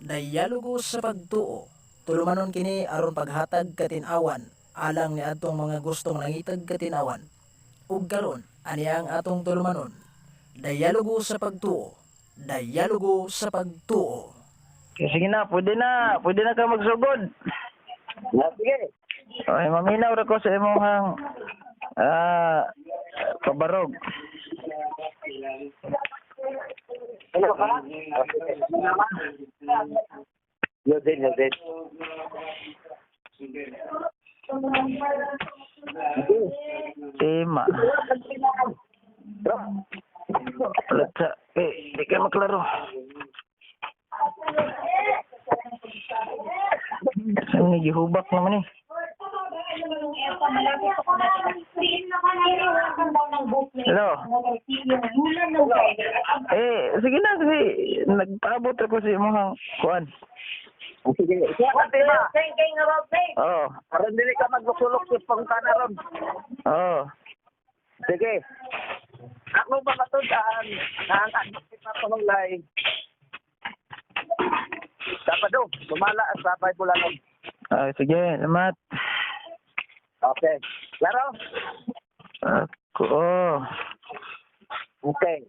Dayalogo sa pagtuo, tulumanon kini aron paghatag katinawan alang ni atong mga gustong nangitag katinawan. Ug karon ani ang atong tulumanon. Dayalogo sa pagtuo, dayalogo sa pagtuo. Sige na, pwede na ka magsugod. Sige. Ay, maminaw ra ko sa imong pabarog. Ano ka? Yun din. Tema. Bro, Latsa. Di ka maklaro. Saan nga gihubak naman eh. Hello? Sige na kasi nagpaabot ako sa imong kuan. sige. Pati ba? Oo. Parang dili ka maglusulok sa pangkana ron. Oo. Sige. Ako ba katudaan na ang advocate na panulay? Sabado, sumala sa Bulanon. Sige, salamat. Okay. Klaro? Ako, oh. Okay.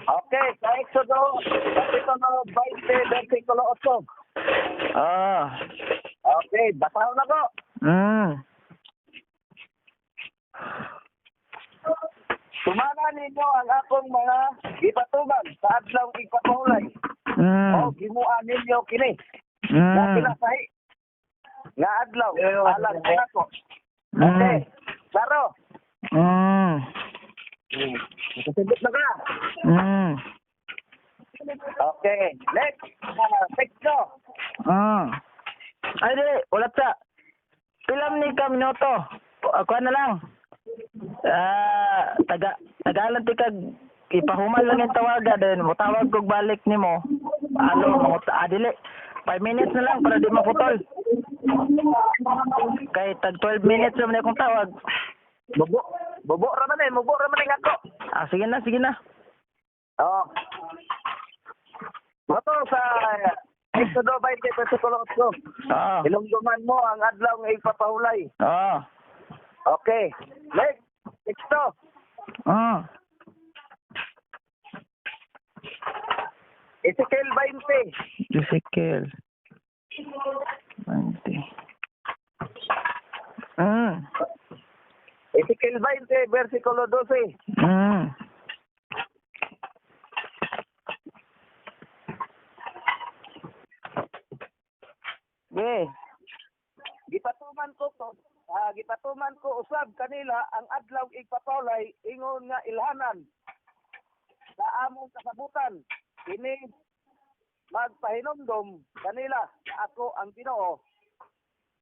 Okay, sa Exodo, Kapitulo 20, versikulo 8. Okay, basaw na ko. Sumana ninyo ang akong mga ipatuman sa adlaw ipatulay. O gimuan ninyo kini. Na pinasahi. Nga adlaw, alam ko na ko. Okay, klaro. Nakasagot na ka. Okay, next. Teksto. Ay, di, ulat sa. Pilam ni Kaminoto. Ako na lang. Tagalan ti kag ipahuman lang yung tawaga din. Mutawag kog balik nimo. Dili. 5 minutes na lang para di maputol. Kay tag 12 minutes naman akong tawag. Bobo raman eh ako. Sige na. Oh. Mato sa Exodo 20, versikulo 8. Ilungguman mo ang adlaw nga ipapahulay. Okay. Next. Teksto. Ezekiel 20. Ezekiel 20. Ezekiel 20, versikulo 12. Gipatuman ko usab kanila ang adlaw igpapawlay ingon nga ilhanan sa among kasabutan kini magpahinumdom kanila nga ako ang Ginoo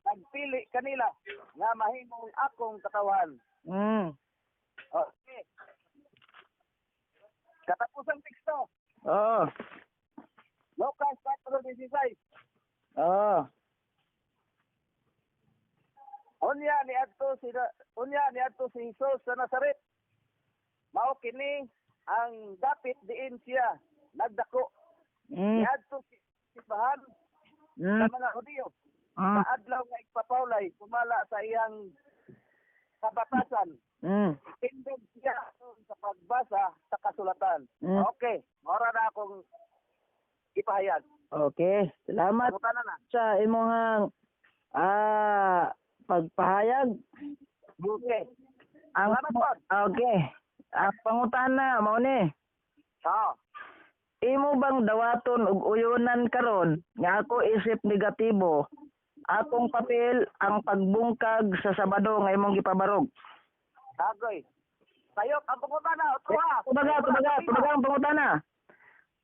nagpili kanila nga mahimong akong katawan. Okay. Katapusang teksto. Lucas 4:16. Unya ni adto si Jesus sa Nazaret. Mao kini ang dapit diin siya nagdako. Ni adto si Bahan sa mga Hudiyo. Sa adlaw nga igpapawlay sumala sa iyang kabatasan. Tindog siya sa pagbasa sa kasulatan. Okay, mora na akong ipahayag. Okay, salamat sa imong pagpahayag. Okay. Ang pangutana mao ni. Imo bang dawaton og uyonan karon nga ako isip negatibo? Akong papel ang pagbungkag sa Sabado nga imong gipabarog. Agoy. Sayop ang pangutana. Tubaga ang pangutana.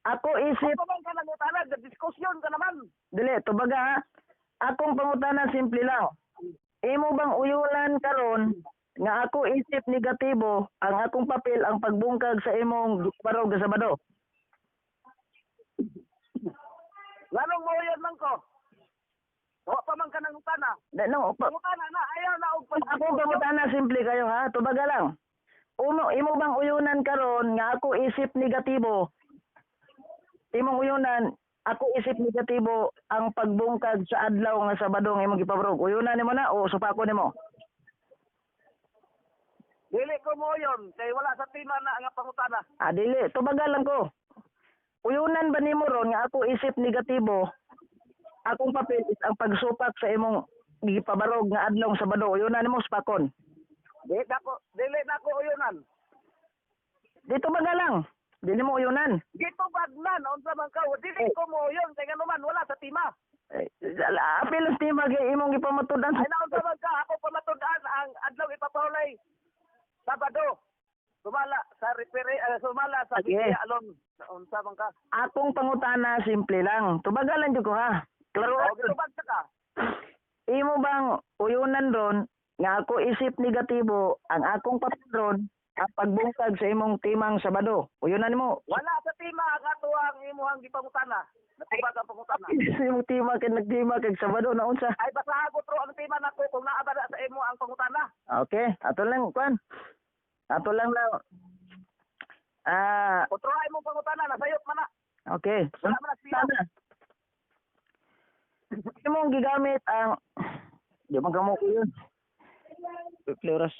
Ako isip Ako man ka nangutana, diskusyon ka naman. dili tubaga ha. Akong pangutana simple lang. Imo bang uyulan karon nga ako isip negatibo ang akong papel ang pagbungkag sa imong gibarog sa Sabado? Lalong mo yan man ko. Wa pa man ka nang utana. No, Pangutana na, ayaw na og ako pangutana simple kayo ha, tubaga lang. Uno, imo bang uyunan karon nga ako isip negatibo? Imong uyunan, ako isip negatibo ang pagbungkag sa adlaw nga Sabado nga imong gipabrog. Uyunan nimo na o supako nimo? Dili ko mo yun, kay wala sa tima na nga pangutana. Dili, tubaga lang ko. Uyunan ba nimo ron nga ako isip negatibo? Akong papel is ang pagsupak sa imong gipabarog nga adlaw nga Sabado. Uyunan nimo supakon. Dili na ko uyunan. Dito baga lang. Dili mo uyunan. Gito bagnan, unsa man ka, dili ko mo yun, kay nga naman wala sa tima. Apil ang tima kay imong gipamatudan. Ay naunsa man ka, ako pamatud-an ang adlaw ipapahulay Sabado. Sumala sa Okay. Biblia alon. Unsa man ka? Akong pangutana simple lang. Tubagalan jud ko ha. Klaro. O gito bagsa ka. Imo bang uyunan ron nga ako isip negatibo ang akong papel ron ang pagbungkag sa imong timang Sabado. Uyunan nimo. Wala sa tima ang ato ang imuhang gipangutana. Natubag ang pangutana. Imong tima kay nagtima kag Sabado na unsa. Ay basahan ko tro ang tima nako kung naa ba na sa imo ang pangutana. Okay, ato lang kwan. Ato lang na. Kung ay mo pangutana nasayop man na. Okay. Wala man na siya. Sana. Imong gigamit ang di man kamo ko yun. Oras.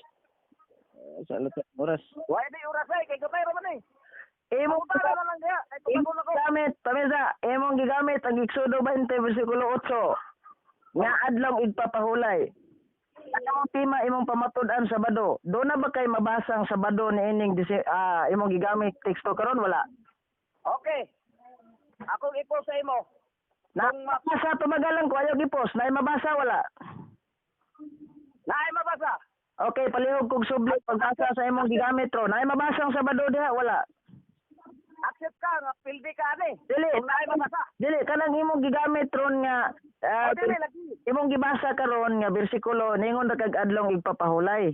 Sa lahat oras. Why di oras ay kay gamay ra man eh. Imong Pangutana na lang diha. Ay tumagon ako. gigamit, pamisa, imong gigamit ang Exodo 20 versikulo 8. Nga adlaw igpapahulay. Ang imong tima imong pamatud-an Sabado. Do na ba kay mabasang Sabado ni ining imong gigamit teksto karon wala? Okay. Ako ipo sa imo. Na mabasa tumagalan ko ayaw gipos, na mabasa wala. Naay mabasa. Okay, palihog kog subli pagbasa sa imong gigamit ro. Na mabasang Sabado diha wala. Accept ka nga pildi ka ani. Dili. Kung naay mabasa. Dili kanang imong gigamit ron nga O dili lagi. imong gibasa karon nga bersikulo ningon ra kag adlaw igpapahulay.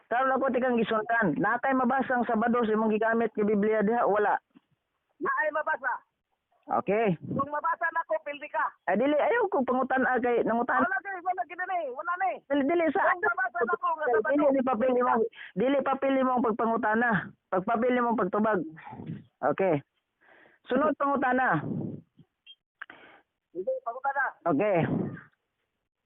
Karon ako tikang gisundan. Na kay mabasang Sabado sa imong gigamit nga Biblia diha wala. Naay mabasa. Okay. Kung mabasa na ko pildi ka. Ay dili ayaw ko pangutan kay nangutan. Wala gid ni. Wala ni. Dili sa Kung mabasa na ko nga Sabado. dili papel imong dili papel imong pagpangutana. Pagpapil imong pagtubag. Okay. Sunod pangutana. Hindi pangutana. Okay.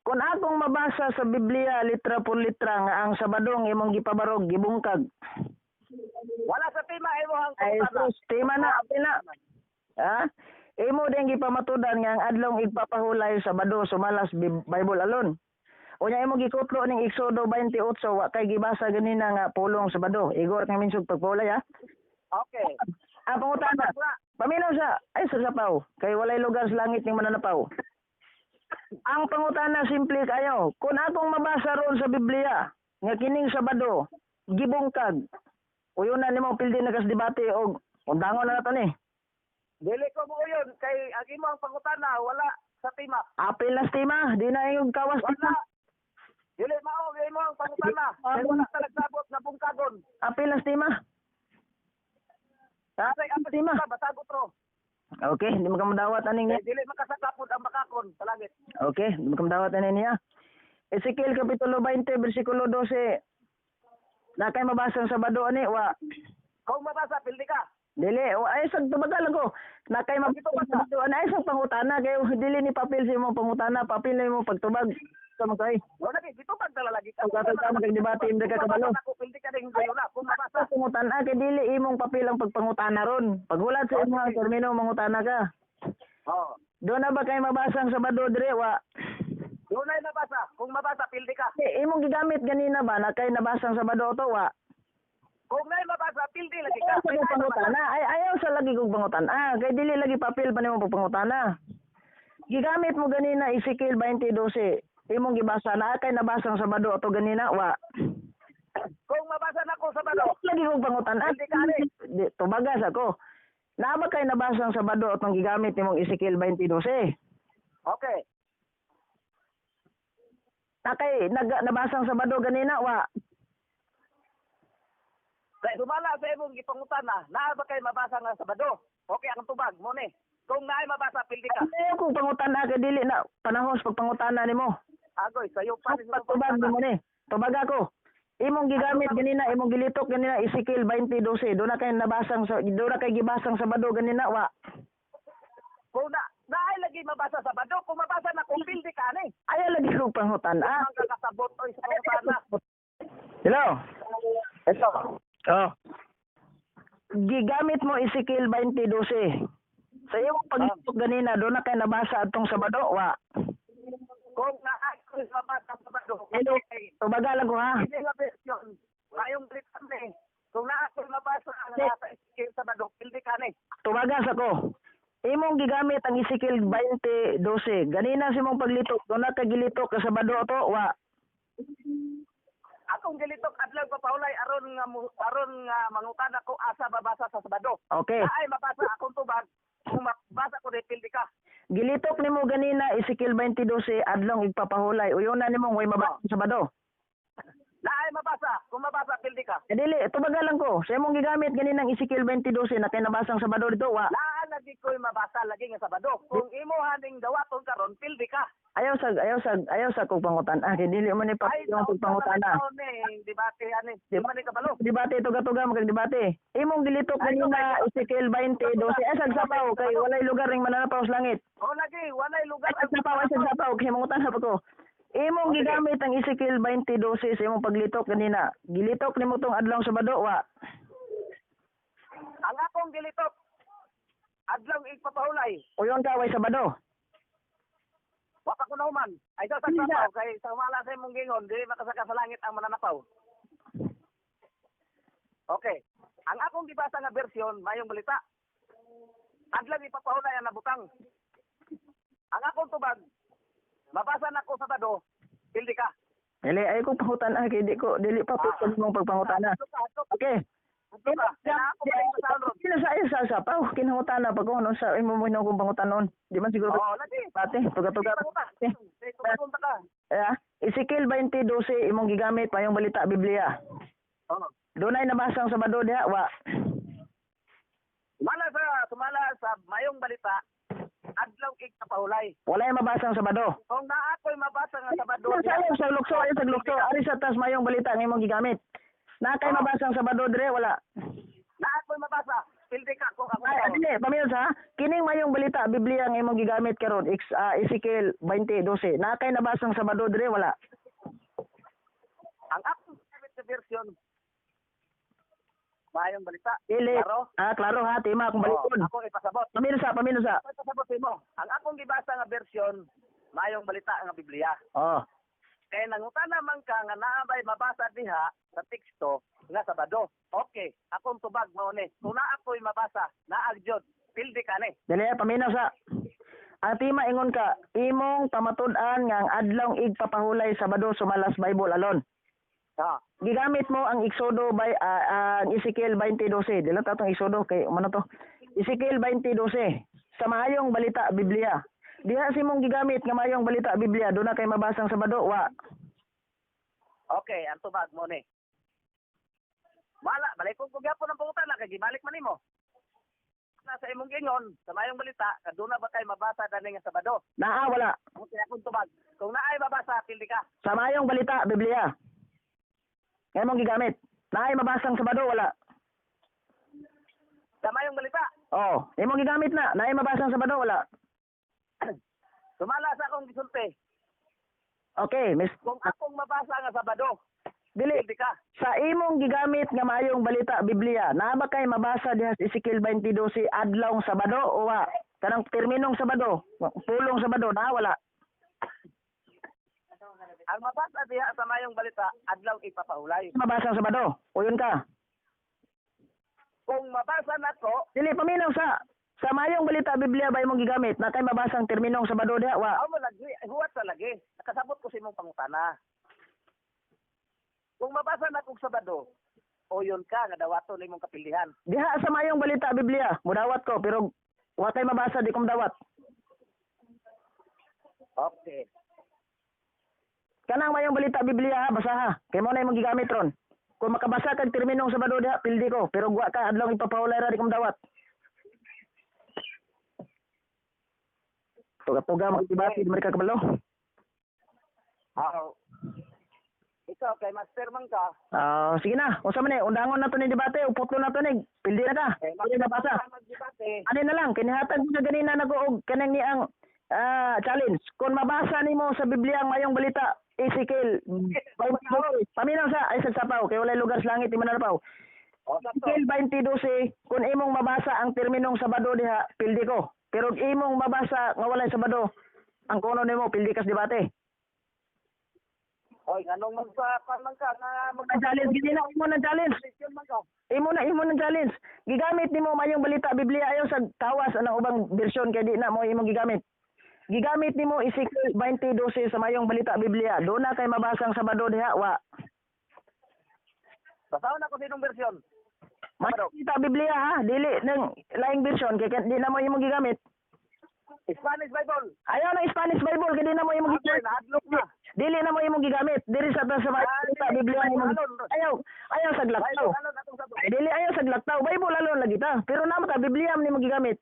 Kung akong mabasa sa Biblia litra por litra nga ang Sabadong imong gipabarog gibungkag. Wala sa tima imo ang Ay pangutana. sus, tima na apina. Ha? Imo din gipamatudan nga ang adlaw igpapahulay Sabado sumalas Bible alone. Unya imo gikutlo ning Exodo 28 wa kay gibasa ganina nga pulong Sabado. Igor kang minsug pagpahulay ha. Okay. Ang pangutana. Paminaw sa ay sa sapaw kay walay lugar sa langit ning mananapaw. Ang pangutana simple kayo. Kung akong mabasa ron sa Biblia nga kining Sabado gibungkag. Uyunan nimo pildi nagas debate og undangon na nato ni. Dili ko mo yun kay ang imo ang pangutana wala sa tima. Apil na stima, di na yung kawas Wala. tima. Dili mao imo ang pangutana. Kay wala ta nagsabot na bungkagon. Apil na stima. Ha? Say ang Stima. pangutana basagot ro. Okay, di mo ka madawat aning Kay dili makasakapod ang bakakon sa langit. Okay, di mo ka madawat aning niya. Ezekiel Kapitulo 20, versikulo 12. Na kay mabasa sa Sabado ani wa. Kung mabasa pildi ka. Dili, ay sa tubagal ko. Na kay mabasa sa Sabado ani ay sa pangutana kay dili ni papel sa imong pangutana, papel na imong pagtubag. Sa mo kay. Wala ni dito pag dala lagi ka. Ang katag magag debate imda ka kabalo. Ako pildi ka ding gayo na. Kung mabasa. Sa pangutana kay dili imong papel ang pagpangutana ron. Paghulat sa imong termino mangutana ka. Oh. Do na ba kay mabasa ang Sabado dire wa? Doon ay nabasa. Kung mabasa pildi ka. Imong gigamit ganina ba na kay nabasa ang Sabado to wa? Kung nay mabasa pildi lagi Ayaw ka. sa kong pangutana. Ay, ayaw sa lagi kong pangutana. Kay dili lagi papel pa nimo pagpangutana. Gigamit mo ganina Ezekiel 20:12. Imong gibasa na kay nabasang Sabado ato ganina wa. Kung mabasa na ko sa balo. Lagi kong pangutana. Hindi ka ani. Tubagas ako. Na ba kay nabasang Sabado atong gigamit nimong Ezekiel 20:12? Okay. Na kay nabasang Sabado ganina wa. Kaya dumala sa imong gipangutana, naa ba kay mabasa nga Sabado? Okay ang tubag mo ni. Kung naay mabasa, pildi ka. Ayaw kong pangutana kay dili na panahon sa pagpangutana nimo. Agoy, sayo pa rin sa Pagtubag mo ni. Tubag ako. Imong gigamit ganina, imong gilitok ganina Ezekiel 20:12. Do na kay nabasang sa do na kay gibasang Sabado ganina wa. Kung naay lagi mabasa sa bado, kung mabasa na kung pildi ka ni. Ayaw lagi kong pangutana. Ang kakasabot oy sa pangutana. Hello. Ito. Oh. Gigamit mo Ezekiel 20:12. Sa iyong paglitok ganina, doon na kayo nabasa atong Sabado, wa. Kung naay ko mabasa sa bado. Hello. Tubagal ako ha. Hindi nga version. Mayong blitan ni. Kung naay ko mabasa ang nasa Ezekiel sa bado, pildi ka ni. Tubagas ako. Imong gigamit ang Ezekiel 20:12. Ganina si mong paglitok, doon na ka gilitok sa Sabado to, wa. Akong gilitok adlaw papahulay aron nga mangutan ako asa babasa sa Sabado. Okay. Naay mabasa akong tubag. Kung mabasa ko di pildi ka. Gilitok nimo ganina Ezekiel 20:12 adlong igpapahulay. Uyon na nimo way mabasa sa Sabado. Naay mabasa. Kung mabasa pildi ka. Dili, tubagal lang ko. Sa imong gigamit ganina ang Ezekiel 20:12 na kay nabasang Sabado dito, wa. Naa lagi ko'y mabasa lagi nga Sabado. Kung imo haning dawaton karon pildi ka. Ayaw sa kog pangutan. Kay dili mo ni Ay, yung pagpangutana. debate ani. Di man ni kabalo. Debate tuga-tuga magag debate. Imong gilitok Ay, ganina okay. Ezekiel 20:12 asag sapaw kay walay lugar ring mananapaw sa langit. O lagi, walay lugar Asag sapaw kay mangutan pa ko. Imong Okay. gigamit ang Ezekiel 20:12 sa imong paglitok ganina. Gilitok nimo tong adlong Sabado, wa. Ang akong gilitok adlaw igpapahulay. Uyon ka way Sabado. Wa pa ko nahuman. Ay sa Hindi na. sapaw kay sa wala sa imong gingon, dili makasaka sa langit ang mananapaw. Okay. Ang akong gibasa nga bersyon mayong balita. Adlaw ipapahulay ang nabutang. Ang akong tubag mabasa na ko sa Sabado, pildi ka. Dili ay ko pangutan kay dili pa pud mong pagpangutana. Okay. Ito ka. Kaya ako balik sa sound road. Kina sa sapaw kinahutana pag kung ano sa imo mo kung pangutanon. Di man siguro Oo, lagi. bate tuga-tuga. Tugunta ka. Ezekiel 20:12 imong gigamit payong balita Biblia. Oo. Dunay nabasang Sabado diha, wa. Sumala sa mayong balita, adlaw igpapahulay. Walay mabasang Sabado. Kung naa ko'y mabasa nga Sabado, Sa lukso, ari sa tas mayong balita nga imong gigamit. Na kay mabasang Sabado dire, wala. naa ko'y mabasa, pildi ka kung ako. Ay, dili, pamilya sa kining mayong balita Biblia nga imong gigamit karon, Ezekiel 20:12. Na kay nabasang Sabado dire, wala. Ang akong gamit na version, mayong balita. Dili. Klaro? Klaro ha, tima akong balikod. Ako ipasabot. Pamilya sa. Ako ipasabot mo. Ang akong gibasa nga version, mayong balita nga Biblia. Oh. Kaya nangutan naman ka nga naabay mabasa diha sa teksto nga Sabado. Okay, akong tubag mao ni. Kung naa ko'y mabasa, naagyod, pildi ka ni. Dili, pamilya sa. Ang tima ingon ka, imong pamatud-an nga ang adlong igpapahulay Sabado sumalas Bible alone. Gigamit mo ang Exodo by ang Ezekiel 20:12. Dili ta tong Exodo kay ano to? Ezekiel 20:12. Sa maayong balita Biblia. Diha si mong gigamit nga maayong balita Biblia, do na kay mabasang Sabado, wa. Okay, ang tubag mo ni. Wala, balik ko gyapon ang pangutan kay gibalik man nimo. Nasa imong gingon, sa mayong balita, kaduna ba kay mabasa dani nga Sabado? Naa, wala. Okay, akong tubag. Kung naay mabasa, pildi ka. Sa maayong balita Biblia. Nga mong gigamit. Naay mabasang Sabado, wala. Sa mayong balita, Oh, imong gigamit na. Naay mabasang Sabado, wala. sumala sa akong gisulti. Okay, miss. Kung akong mabasa nga Sabado, Dili. pildi ka. Sa imong gigamit nga maayong balita Biblia, naa ba kay mabasa diha sa Ezekiel 20:12 adlong Sabado o wa? Kanang terminong Sabado, pulong Sabado, na wala. Ang mabasa diha sa mayong balita, adlaw ipapahulay. Mabasa Sabado. Uyon ka. Kung mabasa nako, Dili paminaw sa mayong balita Biblia ba imong gigamit na kay mabasang terminong Sabado diha, wa? mo lagi, huwat sa lagi. Nakasabot ko sa imong pangutana. Kung mabasa na kong Sabado, o yun ka, nga dawato na imong kapilihan. Diha sa mayong balita Biblia, mudawat ko pero wa kay mabasa di ko dawat. Okay. Kanang mayong balita Biblia ha, basa ha. Kay mo na imong gigamit ron. Kung makabasa kag terminong Sabado diha, pildi ko. Pero wa ka adlong ipapahulay ra di ko dawat. Tuga-tuga magdebate mereka kabalo. Ah, ikaw kay master man ka. Sige na. Unsa man ni undangon na to ni debate, upotlo na to ni. Pildi na ka. Pildi na basa. Magdebate. Ano na lang, kinihatag ko na ganina nag-uog kanang ni ang challenge. Kung mabasa nimo sa Biblia ang mayong balita, Ezekiel, paminaw sa ay sapaw kay walay lugar sa langit di mananapaw. O sakto. Ezekiel 20:12, kung imong mabasa ang terminong Sabado diha, pildi ko. Pero imong mabasa nga walay Sabado, ang kuno nimo pildi kas debate. Oy, anong magpapan man ka nga Challenge gid na imo na challenge. Question man ka. Imo na challenge. Gigamit nimo mayong balita Biblia ayo sa tawas anang ubang bersyon kay di na mo imong gigamit. Gigamit nimo Ezekiel 20:12 sa mayong balita Biblia. Do na kay mabasang Sabado diha wa. Basahon ako sa inong bersyon. Mayong balita Biblia ha, dili ng laing bersyon kay di na mo imong gigamit. Spanish Bible. Ayaw ng Spanish Bible kay di na mo imong Okay, gigamit. nahadlok na. Dili na mo imong gigamit. Diri sa sa balita Biblia imong ayaw sa glaktaw. Alon atong sabi. Ay dili ayaw sa glaktaw. Bible alon lagi ta. Pero namo ta Biblia man imong gigamit.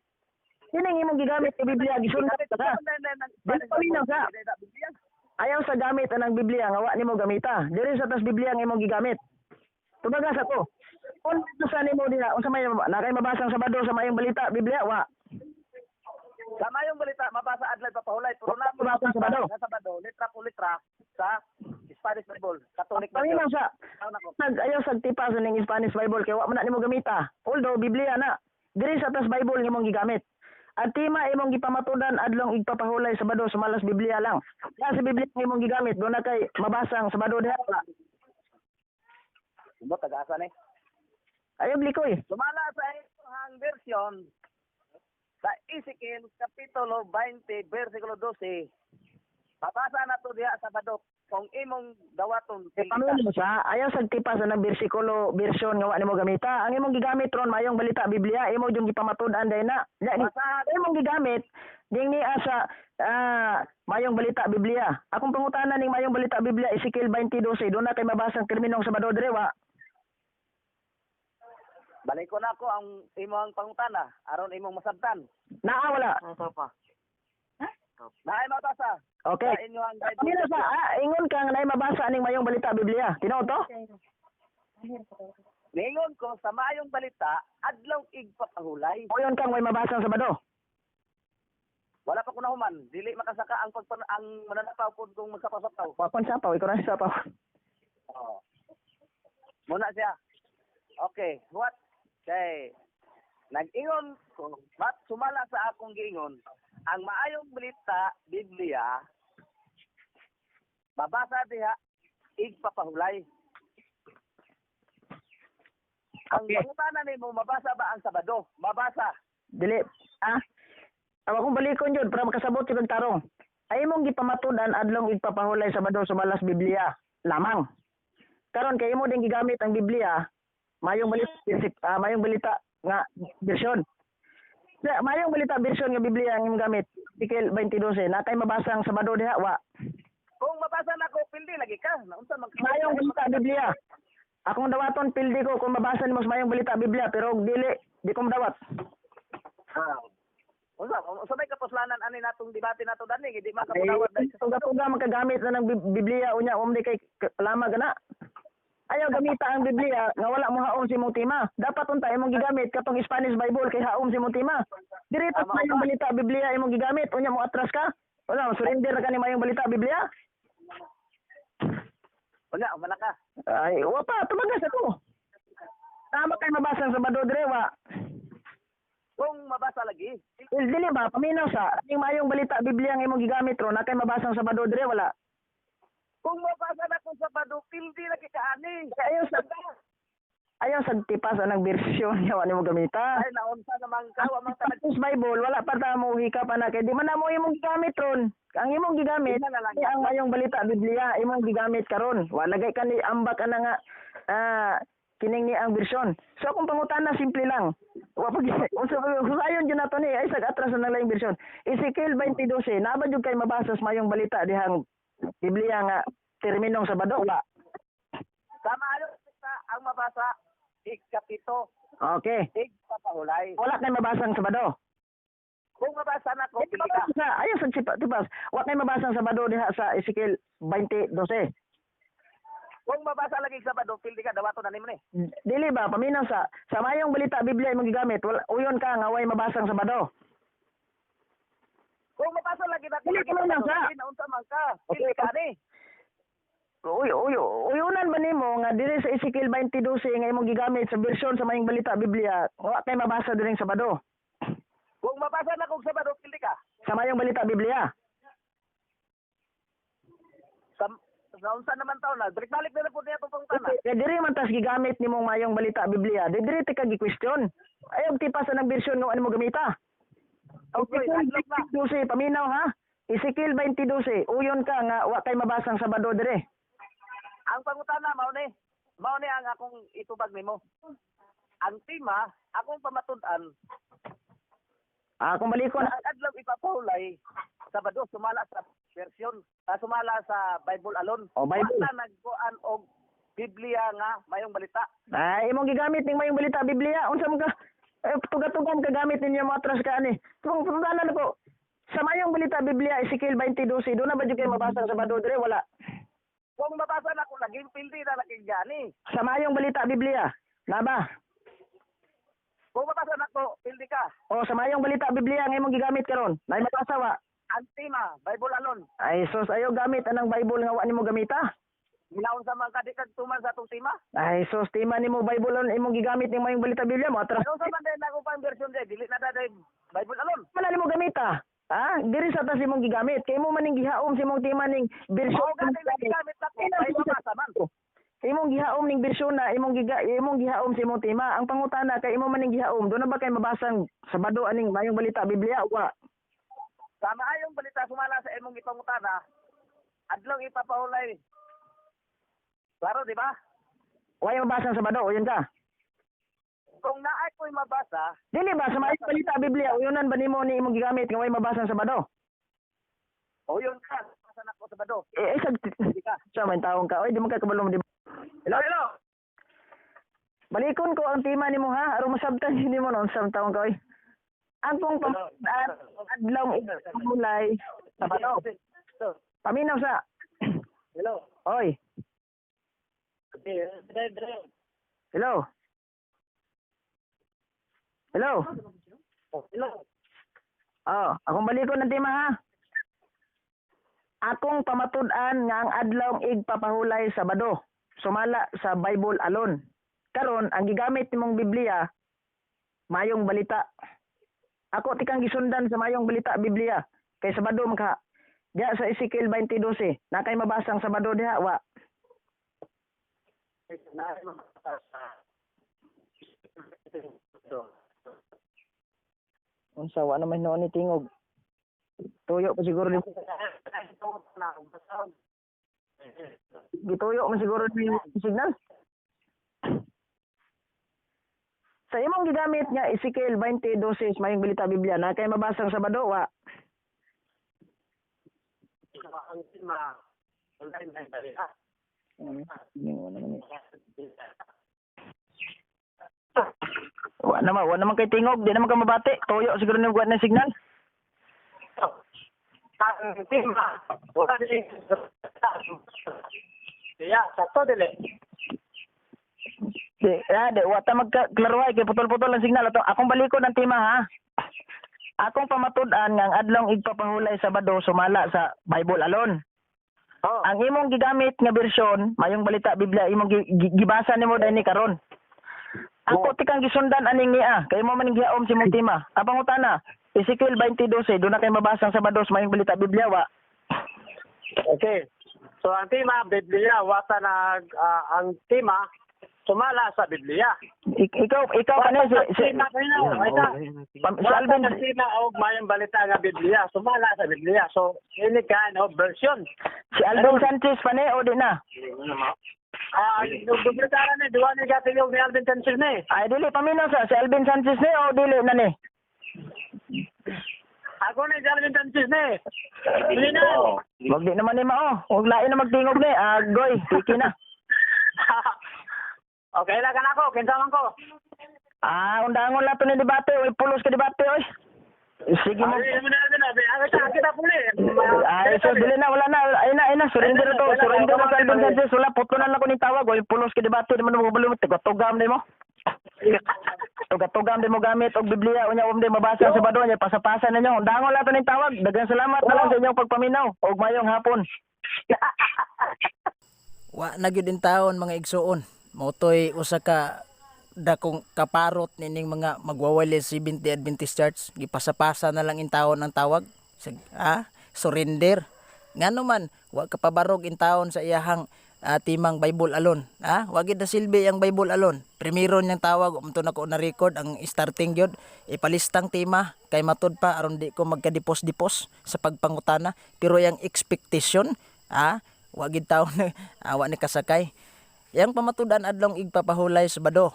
Kining imong gigamit sa Biblia gisunod ta. Dili paminaw ka. Ayaw sa gamit anang Biblia nga wa nimo gamita. Diri sa tas Biblia nga imong gigamit. Tubagas ako. Kung sa nimo diha unsa may nakay mabasang Sabado sa mayong balita Biblia wa. Sa mayong balita mabasa adlay papahulay pero na Mabasa sa Sabado. Sa Sabado litra po litra sa Spanish Bible, Catholic Paminaw Bible. sa Taon ako. ayaw sa tipa sa ning Spanish Bible kay wa man na nimo gamita. Although Biblia na. Diri sa tas Bible nga imong gigamit. At tima imong gipamatudan adlong igpapahulay Sabado sa malas Biblia lang. Kaya sa Biblia nga imong gigamit do na kay mabasang Sabado diha. Mo taga-asa ni. Ayaw blikoy. Sumala sa iyang version sa Ezekiel Kapitulo 20, versikulo 12. Babasa na to diha sa Sabado kung imong dawaton Paminaw sa ayaw sa tipa sa nang bersikulo version nga wa nimo gamita. Ang imong gigamit ron mayong balita Biblia imo yung gipamatudan day na. Basahan. Imong gigamit ding ni sa mayong balita Biblia. Akong pangutana ning mayong balita Biblia Ezekiel 20:12 do na kay mabasang terminong Sabado dire wa. Balik ko na ako ang imong pangutana aron imong masabtan. Naa wala. Naay mabasa. Okay. Sa inyo ang Paminaw sa ingon ka nga nay mabasa ning mayong balita Biblia. Tinuod to? Ningon ko sa mayong balita adlaw igpapahulay. Uyon kang may mabasang Sabado. Wala pa ko nahuman. Dili makasaka ang ang mananapaw pud kung magsapaw-sapaw. Wa kon sapaw ikaw na sapaw. Oo. Muna siya. Okay, what? Okay. Nag-ingon ko, sumala sa akong giingon, ang maayong balita, Biblia, babasa diha, igpapahulay. Ang Okay. pangutana nimo, mabasa ba ang Sabado? Mabasa. Dili. Awa kong balikon jud para makasabot jud ang tarong. Ay imong gipamatudan adlong igpapahulay Sabado sa malas Biblia lamang. Karon kay imo ding gigamit ang Biblia mayong balita nga bersyon. Mayong balita bersyon nga Biblia ang imong gamit. Ezekiel 20:12 na kay mabasang Sabado diha wa. Kung mabasa na ko, pildi lagi ka. Naunsa man Mayong balita Biblia. Akong dawaton pildi ko kung mabasa nimo sa mayong balita Biblia pero dili di ko madawat. Unsa may kapuslanan ani natong debate nato dani, di man kapudawat dahil sa Tuga-tuga makagamit na ng Biblia unya di kay lamag na. Ayaw gamita ang Biblia nga wala mo haom si mong tema. Dapat unta imong gigamit katong Spanish Bible kay haom si mong tema. Dirito sa mayong balita Biblia imong gigamit unya mo atras ka. Wala surrender ka ni mayong balita Biblia. Unya, umana ka. Ay, wa pa tumagas ako. Tama kay mabasa sa Sabado dire wa. Kung mabasa lagi, Dili ba paminaw sa ning mayong balita Biblia nga imong gigamit ron na kay mabasa sa Sabado dire wala. kung mabasa na kung Sabado, pildi lagi ka ani. Ayaw sa tipas anang bersyon nga wa nimo gamita. Ay, naunsa naman ka, wa man ka Sa Bible wala pa ta mo hika pa na kay di man na mo imong gigamit ron. Ang imong gigamit ay ang mayong balita Biblia imong gigamit karon. Wala gay ka ni ambak ana nga kining ni ang bersyon. So kung pangutana simple lang. Wa pag husayon jud nato ni ay sag atras na laing bersyon. Ezekiel 20:12 naba jud kay mabasa sa mayong balita dihang Biblia nga terminong Sabado wala. Sama ayo sa ang mabasa, ikapito, Okay. igpapahulay. Wala kay mabasang Sabado. Kung mabasa na ko, Di pili ba ka. sa ayo sa tipas. Wa kay mabasa sa Sabado diha sa Ezekiel 20:12. Kung mabasa lagi sa Sabado, pili ka, dawato na nimo ni. Dili ba paminaw sa mayong balita Biblia imong gigamit, wala uyon ka nga way mabasang Sabado. Kung mabasa lagi na ko, Pili ka lagi sa lang Sabado, sa. pili na unsa man ka. Pili ka ni. Uyunan ba nimo nga diri sa Ezekiel 20:12 nga imong gigamit sa bersyon sa mayong balita Biblia, wa kay mabasa diri sa Sabado. Kung mabasa na kong Sabado, pili ka. Sa mayong balita Biblia. Sa unsa naman taon na, balik-balik na po niya itong pangutana. Kaya diri man tas gigamit nimong mayong balita Biblia, diri ti ka gi-question. Ayaw tipa sa nang bersyon nga ano mo gamita. Okay, adlok na. 20:12 paminaw ha. Ezekiel 20:12, uyon ka nga wa kay mabasang Sabado dire. Ang pangutana, mao ni ang akong itubag nimo. Ang tema, akong pamatud-an, Kung balikon, ang adlaw ipapahulay, Sabado, sumala sa version, sumala sa Bible alone. Bible. Wala nagkuan og Biblia nga mayong balita. ay imong gigamit ning mayong balita Biblia, unsa man ka tugat-tugan ka gamit ninyo mga atras ka ani. Kung tungdanan ko sa mayong balita Biblia Ezekiel 20:12, do na ba jud kay mabasa sa Sabado dire wala? Kung mabasa na ko, laging pildi na laging gani. Sa mayong balita Biblia, na ba? Kung mabasa na ko, pildi ka. O sa mayong balita Biblia nga imong gigamit karon, nay mabasa wa? Ang tema, Bible alone. Ay sus ayo gamit anang Bible nga wa nimo gamita. Ginaon sa mga kadikag tuman sa itong tema. Ay sus tima nimo Bible on imong gigamit ning mayong balita Biblia mo atras. Ano sa man din ako pang version din, dili na daday Bible alone. Wala nimo gamita. Ha? Diri sa tas imong gigamit. Kay mo maning gihaom sa imong tema ning bersyon. Mao gani lagi gamit na ko, ay mabasa man. Imong gihaom ning bersyon na imong gihaom sa imong tema. Ang pangutana kay imo maning gihaom, do na ba kay mabasang Sabado aning mayong balita Biblia wa? Sa maayong balita sumala sa imong gipangutana, adlaw ipapahulay. Klaro, di ba? Wa mabasang Sabado, uyon ka. Kung naay ko'y mabasa, Dili ba sa mayong balita Biblia, uyonan ba nimo ni imong gigamit nga way mabasang Sabado? o yun ka, mabasa na ko sa Sabado. Isag Hindi ka. sa may taong ka. Oy, di mo ka kabalo mo di. Hello, hello. Balikon ko ang tema nimo ha, aron masabtan nimo noon sa taong ka oy. Ang pong adlaw mulay Sabado. Paminaw sa. Hello. Oy, hello. Hello. Hello. Akong balikon ng tema ha. Akong pamatud-an nga ang adlaw igpapahulay Sabado. Sumala sa Bible alone. Karon ang gigamit nimong Biblia mayong balita. Ako tikang gisundan sa mayong balita Biblia kay Sabado magka. Diya sa Ezekiel 20:12, na kay mabasang Sabado diha wa. Unsa wa naman noon ni tingog. Tuyo pa siguro ni gituyo man siguro ni signal. Sa imong gigamit nga Ezekiel 20:12 mayong balita Biblia na kay mabasang Sabado wa. Ang tema, online na balita. Wa naman kay tingog, di naman ka mabati. Tuyo siguro ni buwan ng signal. Ang tema, wala din. Kaya, sakto dili. Di wa ta magklaruhay kay putol-putol ang signal ato. Akong balikon ang tema ha. Akong pamatud-an nga ang adlaw igpapahulay Sabado sumala sa Bible alone. Oh. Ang imong gigamit nga bersyon, mayong balita Biblia imong gibasa nimo dinhi karon. Ako tikang gisundan aning niya, kay mo man gihaom si mong tema. Ang pangutana, Ezekiel 20:12, do na kay mabasa sa Sabado mayong balita Biblia wa. Okay. So ang tema Biblia wata ang tema sumala sa Biblia. Ikaw kanay si Alvin ang tema og mayong balita nga Biblia sumala sa Biblia. So any kind of version. si Alvin Sanchez pa ni o di na. Yung dubritara ni duwa ni gatilog ni Alvin Sanchez ni. Ay dili paminaw sa si Alvin Sanchez ni o dili na ni. Ako ni Alvin Sanchez ni. Dili na. Wag di naman ni mao. Wag lain na magtingog ni. Goy, tiki na. Okay lang ako, kinsa man ko. Undangon lang to ni debate, oy pulos ka debate oy. Sige mo. Ay, mo na na. Kita puli. Ay, so dili na, wala na. Ay na, surrender na to. Surrender na sa Alvin Sanchez. Wala, puto na lang ko ning tawag. Wala, pulos ka debate. Naman mo balumot. Tugam din mo. Tugam din mo gamit. Og Biblia. Unya, din mabasa sa bado niya. Pasapasa na nyo. Dangon lang to ning tawag. Dagang salamat na lang sa inyong pagpaminaw. Og mayong hapon. Wa na gyud in taon mga igsuon. Motoy usa ka dakong kaparot nining mga magwawali 70 Adventist Church. Gipasapasa na lang in taon ang tawag. Surrender. Ngano man wa ka pabarog in taon sa iyahang timang Bible alone. Wa gid na silbi ang Bible alone. Primero niyang tawag umto na ko na record ang starting gyud ipalistang tema kay matud pa aron di ko magkadipos-dipos sa pagpangutana pero yang expectation wa gid taon wa ni kasakay. Yang pamatudan adlong igpapahulay sa bado.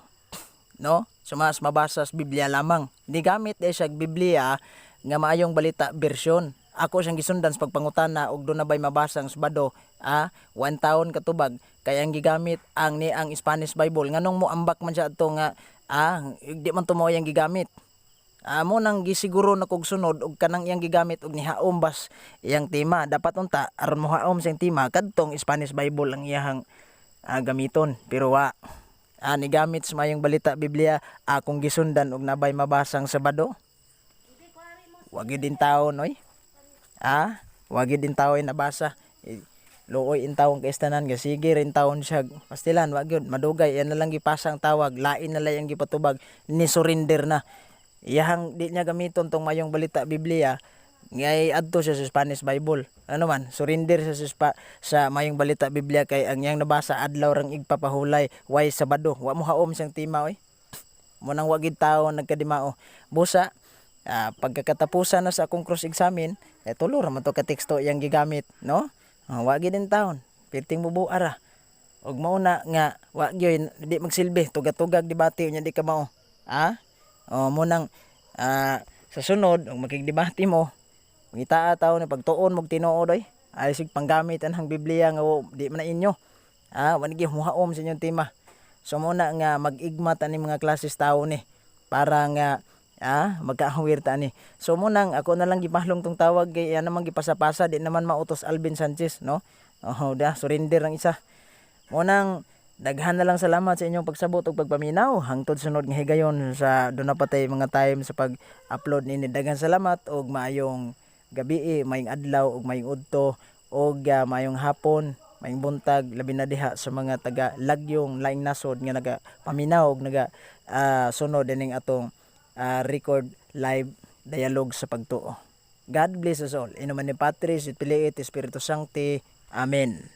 No? Sumas mabasa sa Biblia lamang. Di gamit siya Biblia nga maayong balita version. Ako siyang gisundan sa pagpangutana og do na bay mabasa sa bado. 1 taon katubag kay ang gigamit ang ni ang Spanish Bible. Nganong mo ambak man siya ato nga di man tumo yang gigamit. Mo nang gisiguro na kog sunod og kanang iyang gigamit og nihaom bas iyang tema. Dapat unta aron mo haom siyang tema kadtong Spanish Bible ang iyahang gamiton pero wa ni gamit sa mayong balita Biblia akong gisundan og nabay mabasang Sabado. Wagi din taon oy. Wagi din taon nabasa. Looy in taon kay istanan nga sige rin taon siya pastilan wa gyud madugay yan na lang gipasang tawag lain na lang gipatubag ni surrender na. Iyahang di niya gamiton tong mayong balita Biblia ngay adto siya sa Spanish Bible. Ano man, surrender sa mayong balita Biblia kay ang yang nabasa adlaw rang igpapahulay way Sabado. Wa mo haom siyang tema oy. Mo nang wagid tawo nagkadimao. Busa pagkakatapusan na sa akong cross examine, tulo ra man to ka teksto yang gigamit, no? Wagi din taon. Pirting bubuara. Og mauna nga wa gyud di magsilbi tugatugag debate nya di ka mao. Mo nang sa sunod og makigdebate mo Mangitaa tao ni pagtuon mog tinuod oy. Ay sig panggamit anang Biblia nga di man na inyo. Wanigi muhaom sa inyong tema. So muna nga mag-igmat ani mga klases tao ni para nga magkaawir ta ni. So muna ako na lang gipahlong tong tawag kay naman gipasa-pasa di naman mautos Alvin Sanchez no. Surrender ang isa. Munang daghan na lang salamat sa inyong pagsabot ug pagpaminaw hangtod sunod nga higayon sa do na patay mga time sa pag-upload nini. Daghan salamat og maayong gabi, mayong adlaw ug mayong udto og mayong hapon, mayong buntag labi na diha sa mga taga Lagyong laing nasod nga nagapaminaw og sunod ining atong record live dialogue sa pagtuo. God bless us all. Inuman ni Patris, Piliit, Espiritu Sancti. Amen.